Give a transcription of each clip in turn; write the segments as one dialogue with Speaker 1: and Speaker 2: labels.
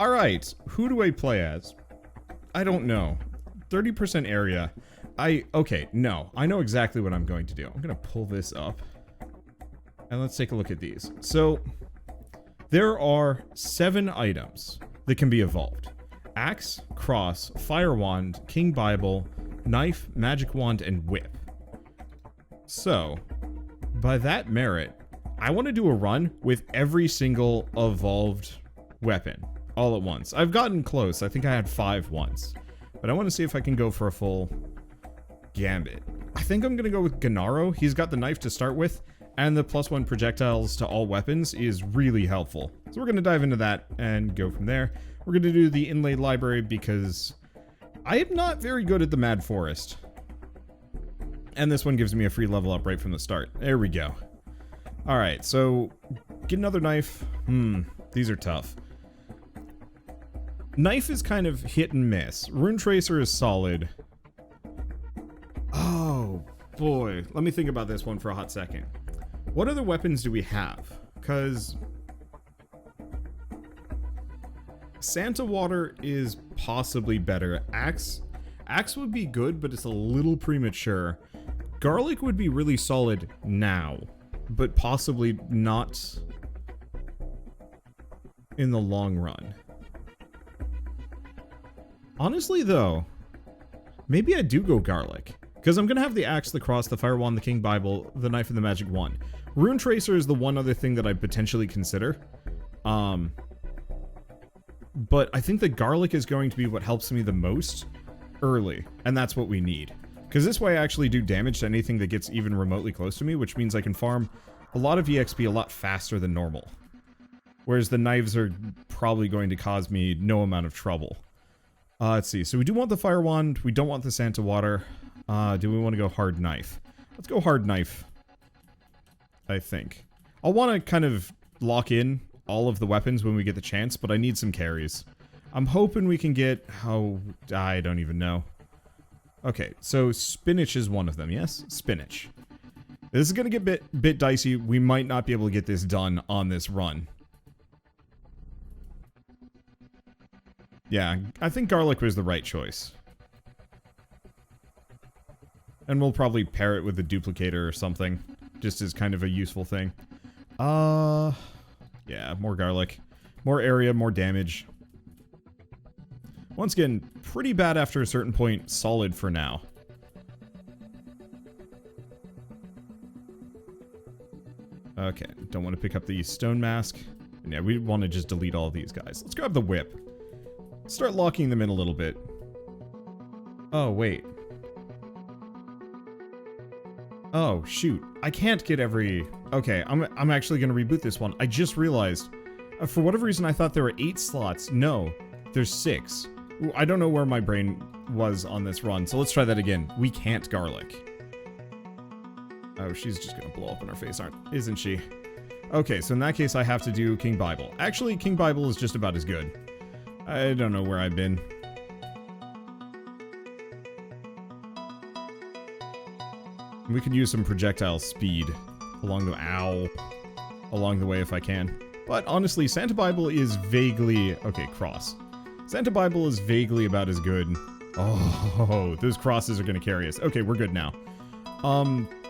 Speaker 1: Alright, who do I play as? I don't know. 30% area. Okay, no. I know exactly what I'm going to do. I'm going to pull this up. And let's take a look at these. So, there are 7 items that can be evolved. Axe, Cross, Fire Wand, King Bible, Knife, Magic Wand, and Whip. So, by that merit, I want to do a run with every single evolved weapon all at once. I've gotten close. I think I had 5 once. But I want to see if I can go for a full gambit. I think I'm going to go with Gennaro. He's got the knife to start with, and the +1 projectiles to all weapons is really helpful. So we're going to dive into that and go from there. We're going to do the inlaid library because I am not very good at the Mad Forest. And this one gives me a free level up right from the start. There we go. Alright, so get another knife. These are tough. Knife is kind of hit and miss. Rune Tracer is solid. Oh, boy. Let me think about this one for a hot second. What other weapons do we have? Because Santa Water is possibly better. Axe would be good, but it's a little premature. Garlic would be really solid now, but possibly not in the long run. Honestly, though, maybe I do go garlic. Because I'm going to have the axe, the cross, the fire wand, the king bible, the knife, and the magic wand. Rune Tracer is the one other thing that I potentially consider. But I think the garlic is going to be what helps me the most early. And that's what we need. Because this way I actually do damage to anything that gets even remotely close to me, which means I can farm a lot of EXP a lot faster than normal. Whereas the knives are probably going to cause me no amount of trouble. Let's see. So we do want the fire wand. We don't want the Santa Water. Do we want to go hard knife? Let's go hard knife. I think. I'll want to kind of lock in all of the weapons when we get the chance, but I need some carries. I'm hoping we can get... Oh, I don't even know. Okay, so spinach is one of them, yes? Spinach. This is going to get bit dicey. We might not be able to get this done on this run. Yeah, I think garlic was the right choice. And we'll probably pair it with a duplicator or something. Just as kind of a useful thing. Yeah, more garlic. More area, more damage. Once again, pretty bad after a certain point, solid for now. Okay, don't want to pick up the stone mask. And yeah, we want to just delete all of these guys. Let's grab the whip. Start locking them in a little bit. Oh, wait. Oh, shoot. I can't get every... Okay, I'm actually going to reboot this one. I just realized, for whatever reason, I thought there were 8 slots. No, there's 6. I don't know where my brain was on this run, so let's try that again. We can't garlic. Oh, she's just going to blow up in our face, isn't she? Okay, so in that case, I have to do King Bible. Actually, King Bible is just about as good. I don't know where I've been. We could use some projectile speed along the way if I can. But honestly, Santa Bible is vaguely... Okay, cross. Santa Bible is vaguely about as good. Oh, those crosses are going to carry us. Okay, we're good now.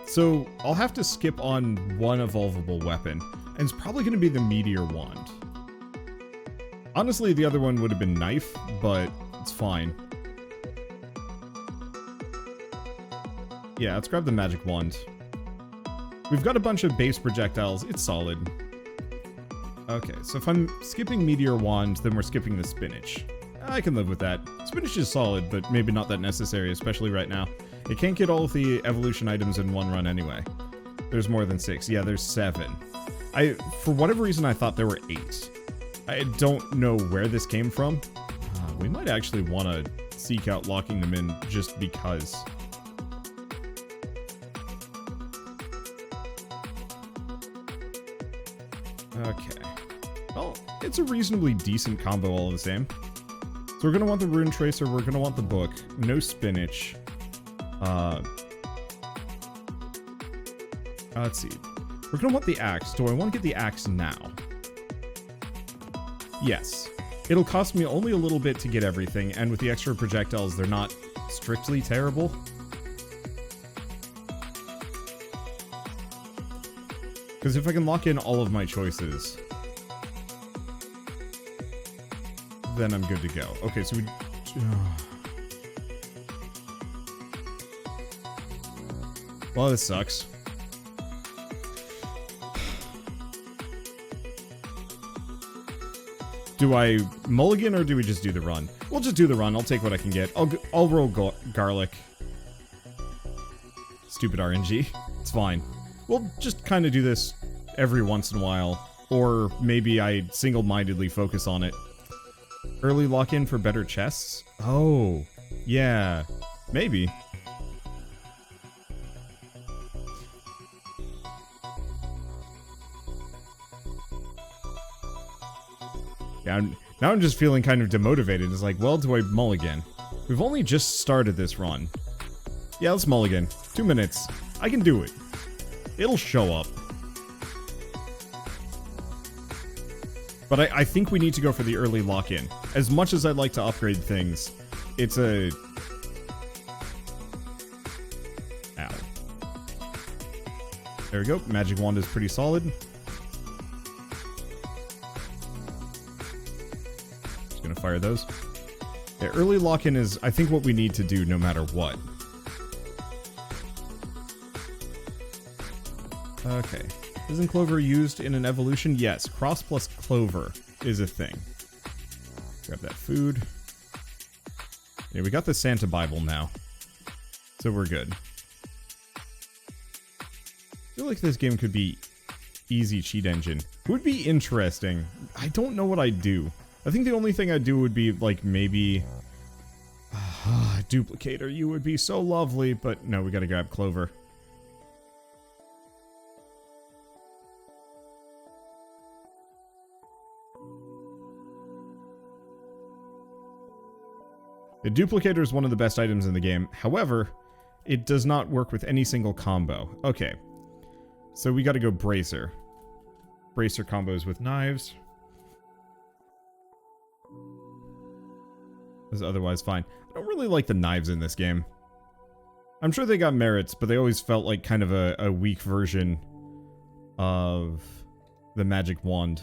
Speaker 1: So I'll have to skip on one evolvable weapon. And it's probably going to be the meteor wand. Honestly, the other one would have been knife, but it's fine. Yeah, let's grab the magic wand. We've got a bunch of base projectiles. It's solid. Okay, so if I'm skipping meteor wand, then we're skipping the spinach. I can live with that. Spinach is solid, but maybe not that necessary, especially right now. It can't get all of the evolution items in one run anyway. There's more than 6. Yeah, there's 7. For whatever reason, I thought there were 8. I don't know where this came from. We might actually want to seek out locking them in just because. Okay. Well, it's a reasonably decent combo all the same. So we're going to want the Rune Tracer, we're going to want the book, no spinach. Let's see. We're going to want the axe. Do I want to get the axe now? Yes. It'll cost me only a little bit to get everything, and with the extra projectiles, they're not strictly terrible. Because if I can lock in all of my choices, then I'm good to go. Okay, so we... Well, this sucks. Do I mulligan or do we just do the run? We'll just do the run. I'll take what I can get. I'll roll garlic. Stupid RNG. It's fine. We'll just kind of do this every once in a while. Or maybe I single-mindedly focus on it. Early lock-in for better chests? Oh, yeah. Maybe. Yeah, now I'm just feeling kind of demotivated. It's like, well, do I mulligan? We've only just started this run. Yeah, let's mulligan. 2 minutes. I can do it. It'll show up. But I think we need to go for the early lock-in. As much as I'd like to upgrade things, it's a... Ow. There we go. Magic wand is pretty solid. Just gonna fire those. Yeah, early lock-in is, I think, what we need to do no matter what. Okay. Isn't clover used in an evolution? Yes. Cross plus clover is a thing. Grab that food. Yeah, we got the Santa Bible now. So we're good. I feel like this game could be easy cheat engine. It would be interesting. I don't know what I'd do. I think the only thing I'd do would be, like, maybe... duplicator, you would be so lovely, but no, we gotta grab clover. The duplicator is one of the best items in the game. However, it does not work with any single combo. Okay. So we gotta go bracer. Bracer combos with knives. Is otherwise fine. I don't really like the knives in this game. I'm sure they got merits, but they always felt like kind of a weak version of the magic wand.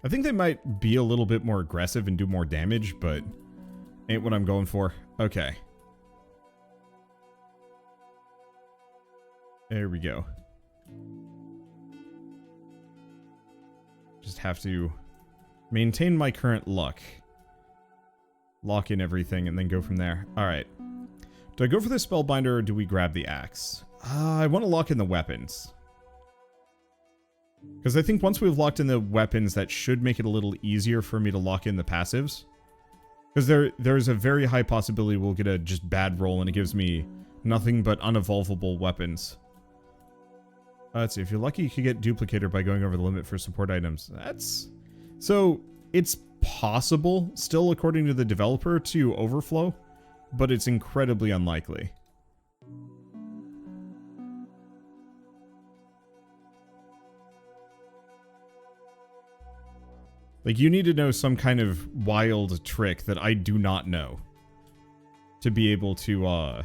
Speaker 1: I think they might be a little bit more aggressive and do more damage, but ain't what I'm going for. Okay. There we go. Just have to maintain my current luck. Lock in everything and then go from there. Alright. Do I go for the spellbinder or do we grab the axe? I want to lock in the weapons. Because I think once we've locked in the weapons, that should make it a little easier for me to lock in the passives. Because there's a very high possibility we'll get a just bad roll and it gives me nothing but unevolvable weapons. Let's see, if you're lucky you could get duplicator by going over the limit for support items. That's... So, it's possible, still according to the developer, to overflow, but it's incredibly unlikely. Like, you need to know some kind of wild trick that I do not know to be able to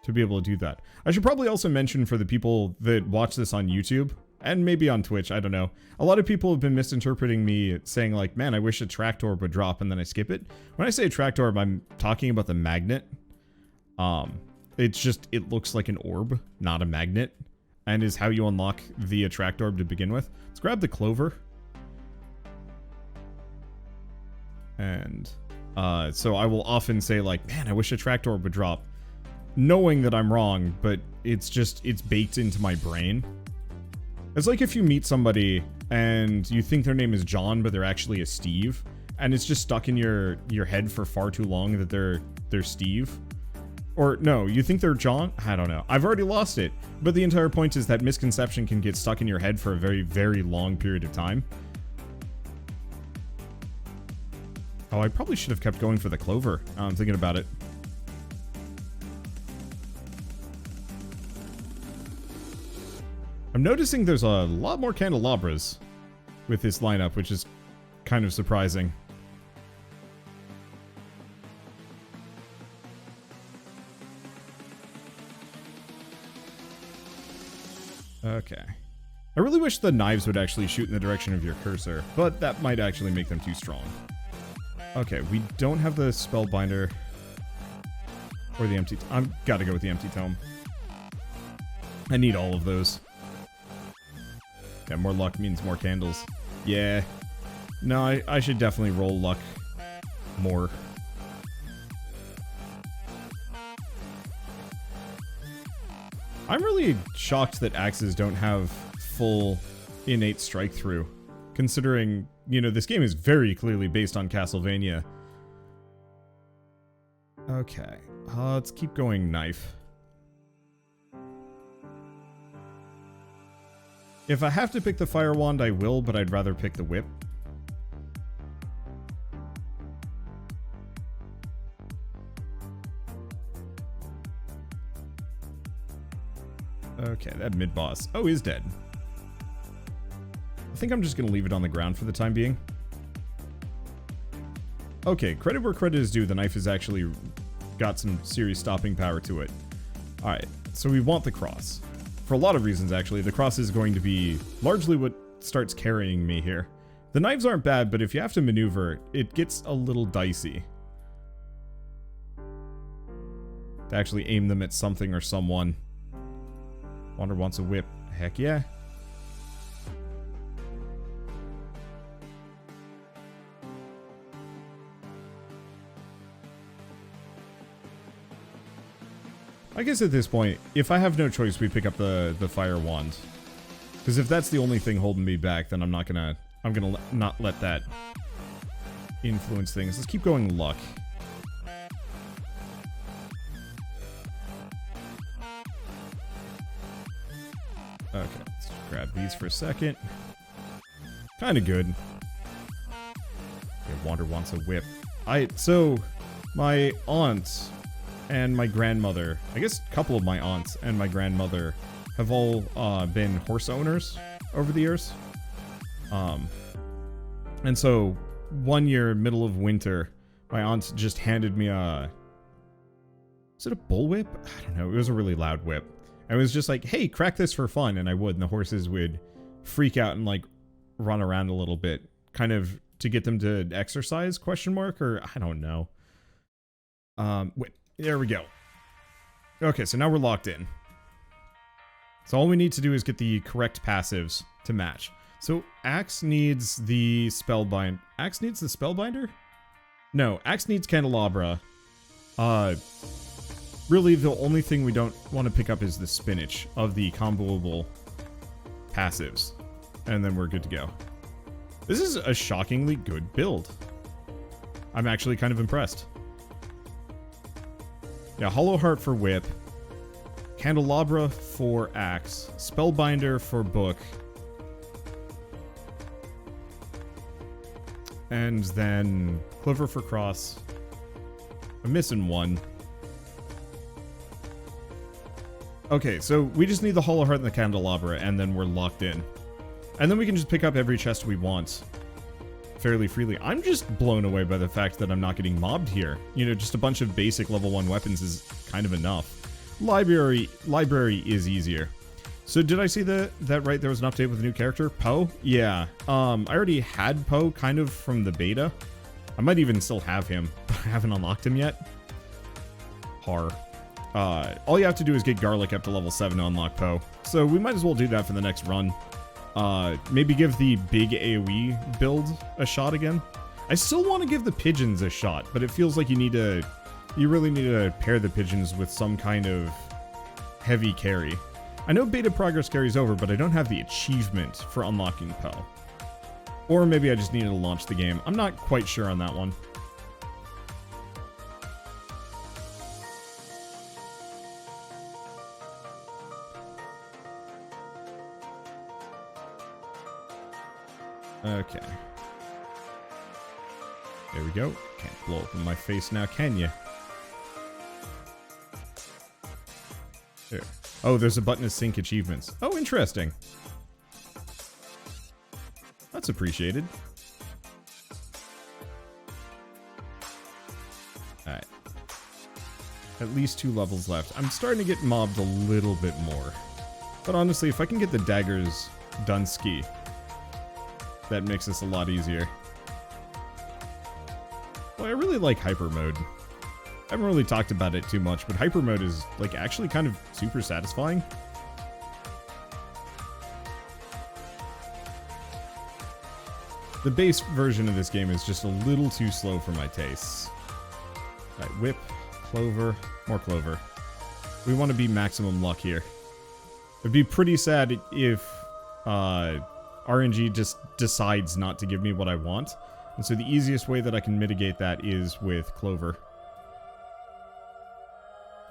Speaker 1: do that. I should probably also mention for the people that watch this on YouTube, and maybe on Twitch, I don't know. A lot of people have been misinterpreting me saying like, man, I wish a tractor would drop, and then I skip it. When I say tractor, I'm talking about the magnet. It's just, it looks like an orb, not a magnet, and is how you unlock the attractor to begin with. Let's grab the clover. And so I will often say like, man, I wish a tractor would drop, knowing that I'm wrong, but it's baked into my brain. It's like if you meet somebody and you think their name is John, but they're actually a Steve, and it's just stuck in your head for far too long that they're Steve. Or no, you think they're John? I don't know. I've already lost it. But the entire point is that misconception can get stuck in your head for a very, very long period of time. Oh, I probably should have kept going for the clover. I'm thinking about it. I'm noticing there's a lot more candelabras with this lineup, which is kind of surprising. Okay. I really wish the knives would actually shoot in the direction of your cursor, but that might actually make them too strong. Okay, we don't have the Spellbinder or the empty... I've got to go with the empty tome. I need all of those. Yeah, more luck means more candles. Yeah. No, I should definitely roll luck more. I'm really shocked that axes don't have full innate strike through, considering, you know, this game is very clearly based on Castlevania. Okay, let's keep going knife. If I have to pick the fire wand, I will, but I'd rather pick the whip. Okay, that mid-boss. Oh, is dead. I think I'm just going to leave it on the ground for the time being. Okay, credit where credit is due. The knife has actually got some serious stopping power to it. Alright, so we want the cross. For a lot of reasons, actually. The cross is going to be largely what starts carrying me here. The knives aren't bad, but if you have to maneuver, it gets a little dicey. To actually aim them at something or someone. Wander wants a whip. Heck yeah. I guess at this point, if I have no choice, we pick up the fire wand. Because if that's the only thing holding me back, then I'm gonna not let that influence things. Let's keep going luck. Okay, let's grab these for a second. Kind of good. Yeah, Wander wants a whip. So, my aunt and my grandmother, I guess a couple of my aunts and my grandmother have all been horse owners over the years. And so, one year, middle of winter, my aunt just handed me a... Was it a bullwhip? I don't know. It was a really loud whip. I was just like, hey, crack this for fun, and I would, and the horses would freak out and, like, run around a little bit, kind of to get them to exercise, question mark, or I don't know. Wait, there we go. Okay, so now we're locked in. So all we need to do is get the correct passives to match. So Axe needs the Spellbind. Axe needs the Spellbinder? No, Axe needs Candelabra. Really, the only thing we don't want to pick up is the spinach of the comboable passives. And then we're good to go. This is a shockingly good build. I'm actually kind of impressed. Yeah, Hollow Heart for Whip. Candelabra for Axe. Spellbinder for Book. And then Quiver for Cross. I'm missing one. Okay, so we just need the Hollow Heart and the Candelabra, and then we're locked in. And then we can just pick up every chest we want fairly freely. I'm just blown away by the fact that I'm not getting mobbed here. You know, just a bunch of basic level 1 weapons is kind of enough. Library is easier. So did I see that right? There was an update with a new character? Poe? Yeah. I already had Poe kind of from the beta. I might even still have him, but I haven't unlocked him yet. All you have to do is get Garlic up to level 7 to unlock Poe. So we might as well do that for the next run. Maybe give the big AoE build a shot again. I still want to give the pigeons a shot, but it feels like you really need to pair the pigeons with some kind of heavy carry. I know beta progress carries over, but I don't have the achievement for unlocking Poe. Or maybe I just needed to launch the game. I'm not quite sure on that one. Okay. There we go. Can't blow up in my face now, can you? There. Oh, there's a button to sync achievements. Oh, interesting. That's appreciated. At least 2 levels left. I'm starting to get mobbed a little bit more. But honestly, if I can get the daggers done ski, that makes this a lot easier. Well, I really like hyper mode. I haven't really talked about it too much, but hyper mode is like actually kind of super satisfying. The base version of this game is just a little too slow for my tastes. Alright, whip, clover, more clover. We want to be maximum luck here. It'd be pretty sad if RNG just decides not to give me what I want. And so the easiest way that I can mitigate that is with clover.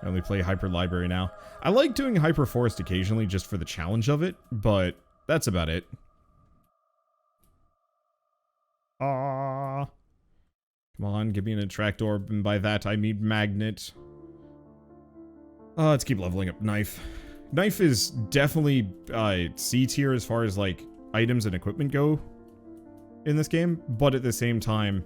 Speaker 1: I only play Hyper Library now. I like doing Hyper Forest occasionally just for the challenge of it, but that's about it. Come on, give me an attract orb, and by that I mean magnet. Let's keep leveling up knife. Knife is definitely C tier as far as like items and equipment go in this game, but at the same time,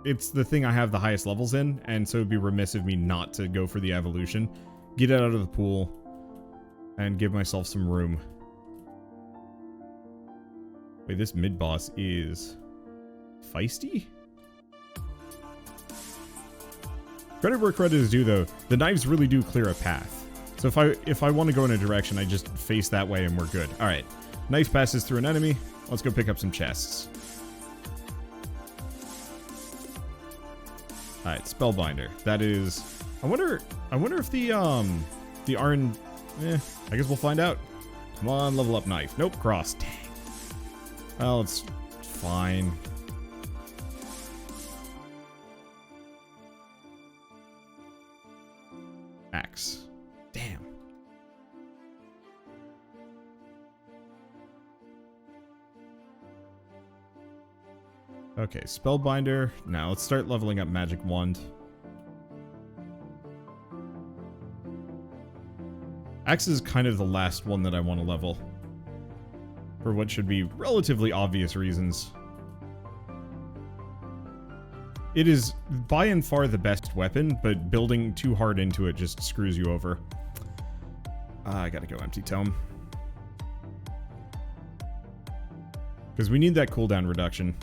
Speaker 1: it's the thing I have the highest levels in, and so it'd be remiss of me not to go for the evolution, get it out of the pool, and give myself some room. Wait, this mid-boss is feisty? Credit where credit is due, though. The knives really do clear a path. So if I want to go in a direction, I just face that way and we're good. Alright. Knife passes through an enemy. Let's go pick up some chests. Alright, Spellbinder. That is... I wonder if the RN... I guess we'll find out. Come on, level up knife. Nope, cross. Dang. Well, it's fine. Axe. Damn. Okay, Spellbinder. Now let's start leveling up Magic Wand. Axe is kind of the last one that I want to level. For what should be relatively obvious reasons. It is by and far the best weapon, but building too hard into it just screws you over. I gotta go empty tome. Because we need that cooldown reduction.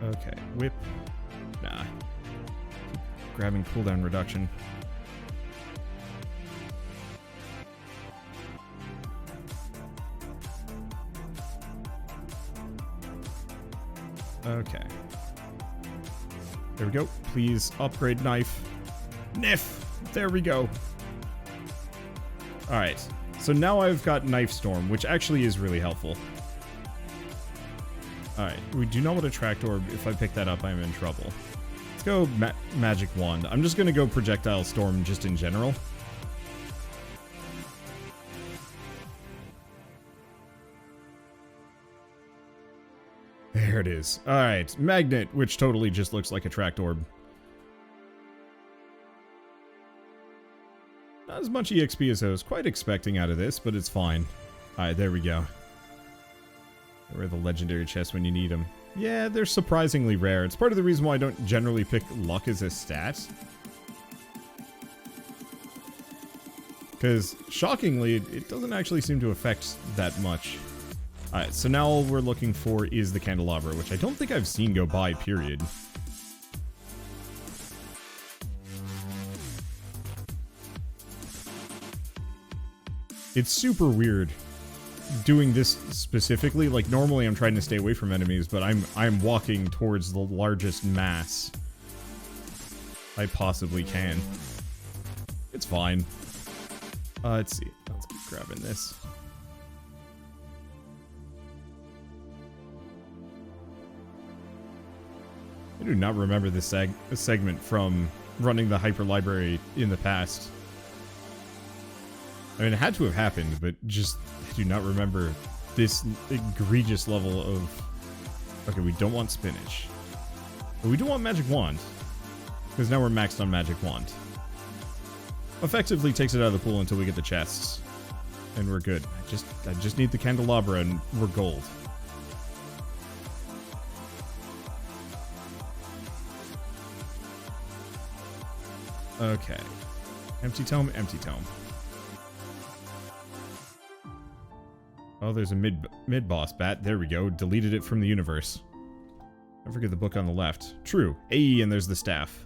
Speaker 1: Okay, whip. Nah. Grabbing cooldown reduction. Okay. There we go. Please upgrade knife. Niff! There we go. Alright. So now I've got Knife Storm, which actually is really helpful. Alright. We do not want to attract orb. If I pick that up, I'm in trouble. Let's go Magic Wand. I'm just going to go Projectile Storm just in general. There it is. Alright, Magnet, which totally just looks like a Attract Orb. Not as much EXP as I was quite expecting out of this, but it's fine. Alright, there we go. Where are the legendary chests when you need them? Yeah, they're surprisingly rare. It's part of the reason why I don't generally pick luck as a stat. Because, shockingly, it doesn't actually seem to affect that much. Alright, so now all we're looking for is the candelabra, which I don't think I've seen go by, period. It's super weird doing this specifically. Like, normally I'm trying to stay away from enemies, but I'm walking towards the largest mass I possibly can. It's fine. Let's see. Let's keep grabbing this. I do not remember this segment from running the Hyper Library in the past. I mean, it had to have happened, but just I do not remember this egregious level of... Okay, we don't want spinach. But we do want Magic Wand. Because now we're maxed on Magic Wand. Effectively takes it out of the pool until we get the chests. And we're good. I just need the candelabra and we're gold. Okay. Empty tome, empty tome. Oh, there's a mid-boss bat. There we go. Deleted it from the universe. Don't forget the book on the left. True. Hey, and there's the staff.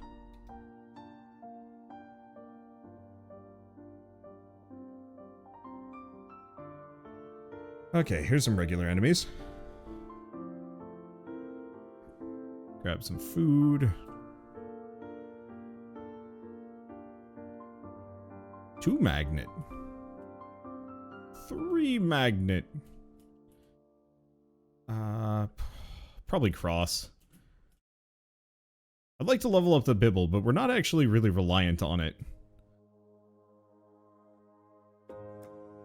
Speaker 1: Okay, here's some regular enemies. Grab some food. 2 magnet. 3 magnet. Probably cross. I'd like to level up the Bibble, but we're not actually really reliant on it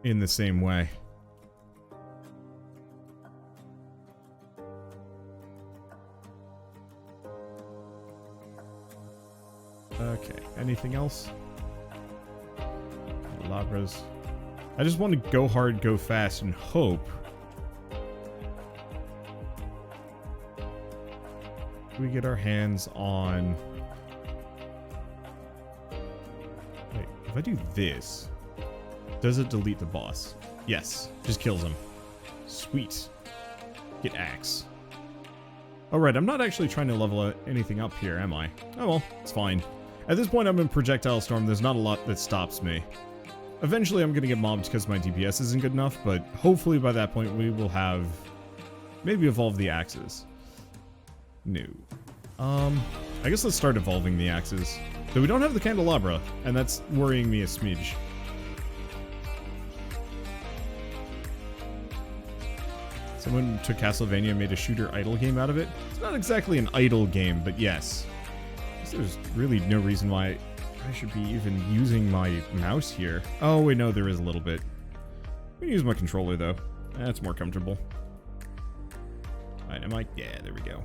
Speaker 1: in the same way. Okay, anything else? Labras. I just want to go hard, go fast, and hope. We get our hands on... Wait, if I do this, does it delete the boss? Yes, just kills him. Sweet. Get axe. Alright, I'm not actually trying to level anything up here, am I? Oh well, it's fine. At this point, I'm in Projectile Storm. There's not a lot that stops me. Eventually, I'm gonna get mobbed because my DPS isn't good enough, but hopefully by that point, we will have... maybe evolve the axes. No. I guess let's start evolving the axes. Though we don't have the candelabra, and that's worrying me a smidge. Someone took Castlevania and made a shooter idle game out of it. It's not exactly an idle game, but yes. I guess there's really no reason why I should be even using my mouse here. Oh, wait, no, there is a little bit. I'm gonna use my controller, though. That's more comfortable. Alright, am I? Yeah, there we go.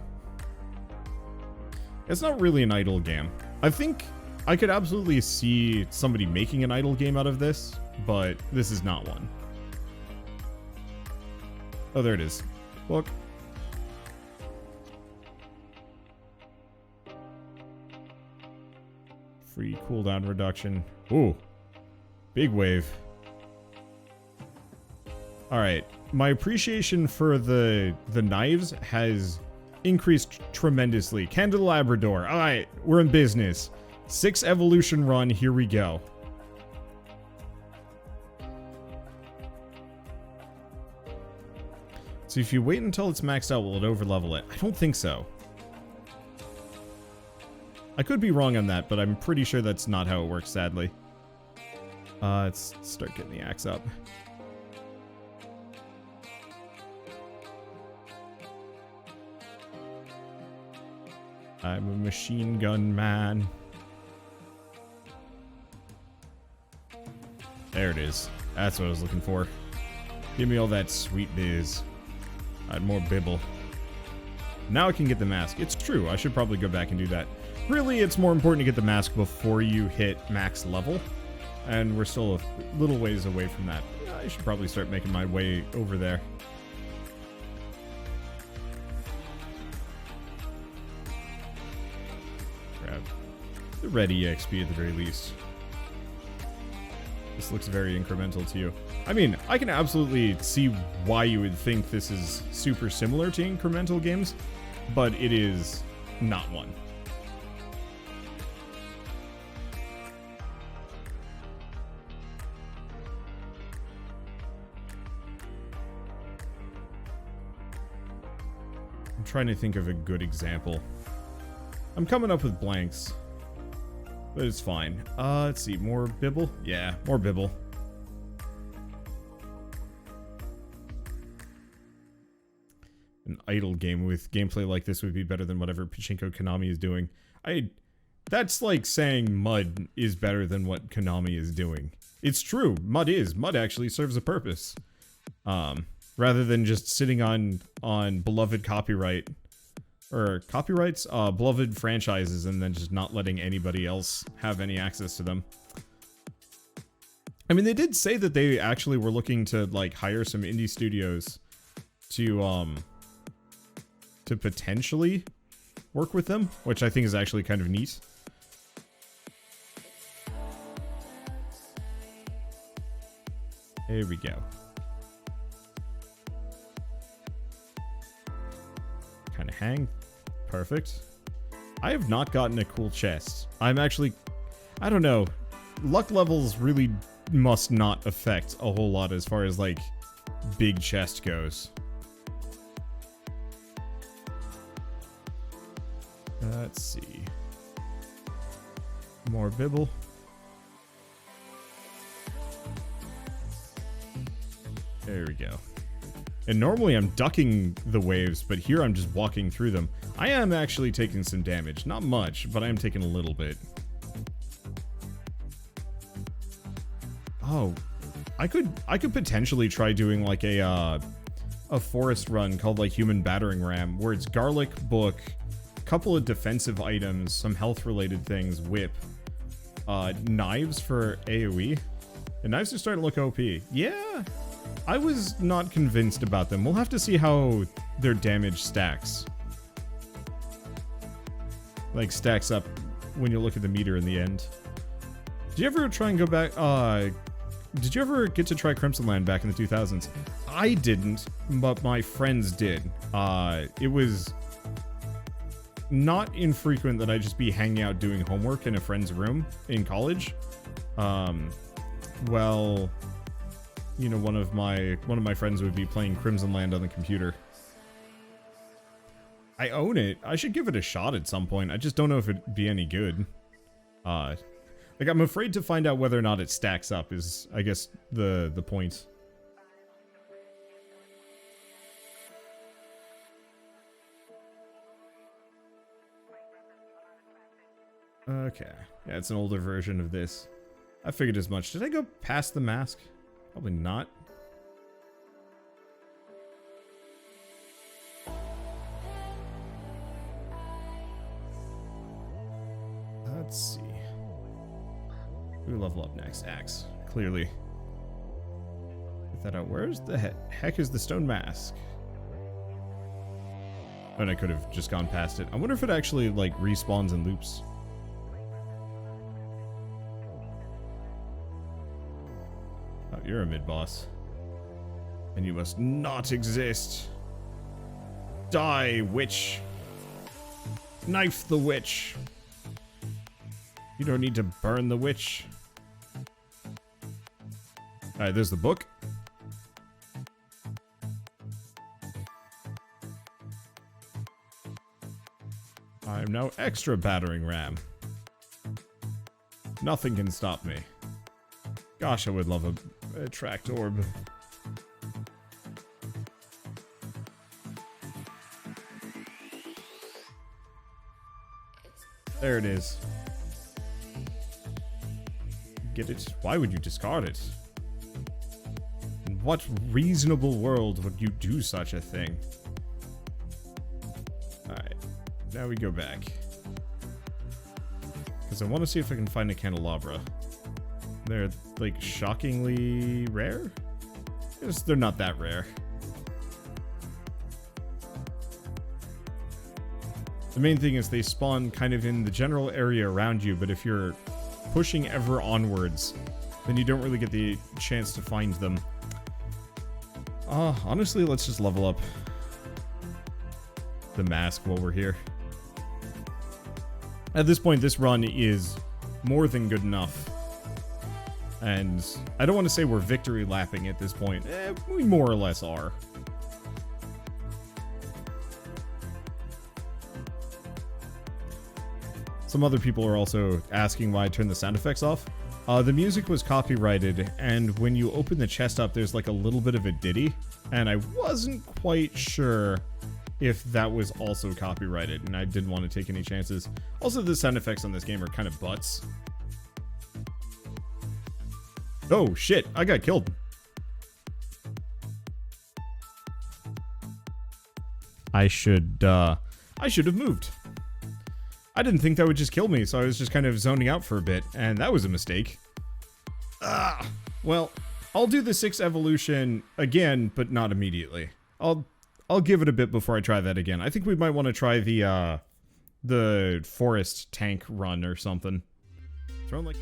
Speaker 1: It's not really an idle game. I think I could absolutely see somebody making an idle game out of this, but this is not one. Oh, there it is. Look. Free cooldown reduction. Ooh. Big wave. Alright. My appreciation for the knives has increased tremendously. Candelabrador. Alright, we're in business. 6 evolution run, here we go. So if you wait until it's maxed out, will it overlevel it? I don't think so. I could be wrong on that, but I'm pretty sure that's not how it works, sadly. Let's start getting the axe up. I'm a machine gun man. There it is. That's what I was looking for. Give me all that sweet biz. I had more bibble. Now I can get the mask. It's true, I should probably go back and do that. Really, it's more important to get the mask before you hit max level. And we're still a little ways away from that. I should probably start making my way over there. Grab the ready XP at the very least. This looks very incremental to you. I mean, I can absolutely see why you would think this is super similar to incremental games, but it is not one. I'm trying to think of a good example. I'm coming up with blanks, but it's fine. Let's see, more bibble? Yeah, more bibble. An idle game with gameplay like this would be better than whatever Pachinko Konami is doing. That's like saying Mud is better than what Konami is doing. It's true, Mud is. Mud actually serves a purpose. Rather than just sitting on beloved copyright, or copyrights? Beloved franchises and then just not letting anybody else have any access to them. I mean, they did say that they actually were looking to, like, hire some indie studios to potentially work with them, which I think is actually kind of neat. There we go. Kind of hang. Perfect. I have not gotten a cool chest. I'm actually... I don't know. Luck levels really must not affect a whole lot as far as, like, big chest goes. Let's see. More bibble. There we go. And normally I'm ducking the waves, but here I'm just walking through them. I am actually taking some damage. Not much, but I am taking a little bit. Oh, I could potentially try doing like a forest run called like Human Battering Ram, where it's garlic, book, couple of defensive items, some health related things, whip, knives for AoE. The knives are starting to look OP. Yeah, I was not convinced about them. We'll have to see how their damage stacks. Like stacks up when you look at the meter in the end. Did you ever try and go back? Did you ever get to try Crimson Land back in the 2000s? I didn't, but my friends did. It was not infrequent that I'd just be hanging out doing homework in a friend's room in college. Well, you know, one of my friends would be playing Crimson Land on the computer. I own it. I should give it a shot at some point. I just don't know if it'd be any good. Like, I'm afraid to find out whether or not it stacks up is, I guess, the point. Okay. Yeah, it's an older version of this. I figured as much. Did I go past the mask? Probably not. Let's see. We level up next. Axe. Clearly. Get that out. Where's the heck is the stone mask? And I could have just gone past it. I wonder if it actually, like, respawns and loops. Oh, you're a mid-boss. And you must not exist. Die, witch. Knife the witch. You don't need to burn the witch. Alright, there's the book. I'm now extra battering ram. Nothing can stop me. Gosh, I would love a tracked orb. There it is. Get it? Why would you discard it? In what reasonable world would you do such a thing? Alright, now we go back. Because I want to see if I can find a candelabra. They're, like, shockingly rare? Yes, they're not that rare. The main thing is they spawn kind of in the general area around you, but if you're pushing ever onwards, then you don't really get the chance to find them. Honestly, let's just level up the mask while we're here. At this point, this run is more than good enough. And I don't want to say we're victory lapping at this point. We more or less are. Some other people are also asking why I turned the sound effects off. The music was copyrighted, and when you open the chest up, there's like a little bit of a ditty, and I wasn't quite sure if that was also copyrighted, and I didn't want to take any chances. Also, the sound effects on this game are kind of butts. Oh, shit, I got killed. I should have moved. I didn't think that would just kill me, so I was just kind of zoning out for a bit, and that was a mistake. Well, I'll do the 6th evolution again, but not immediately. I'll give it a bit before I try that again. I think we might want to try the forest tank run or something. Throwing like...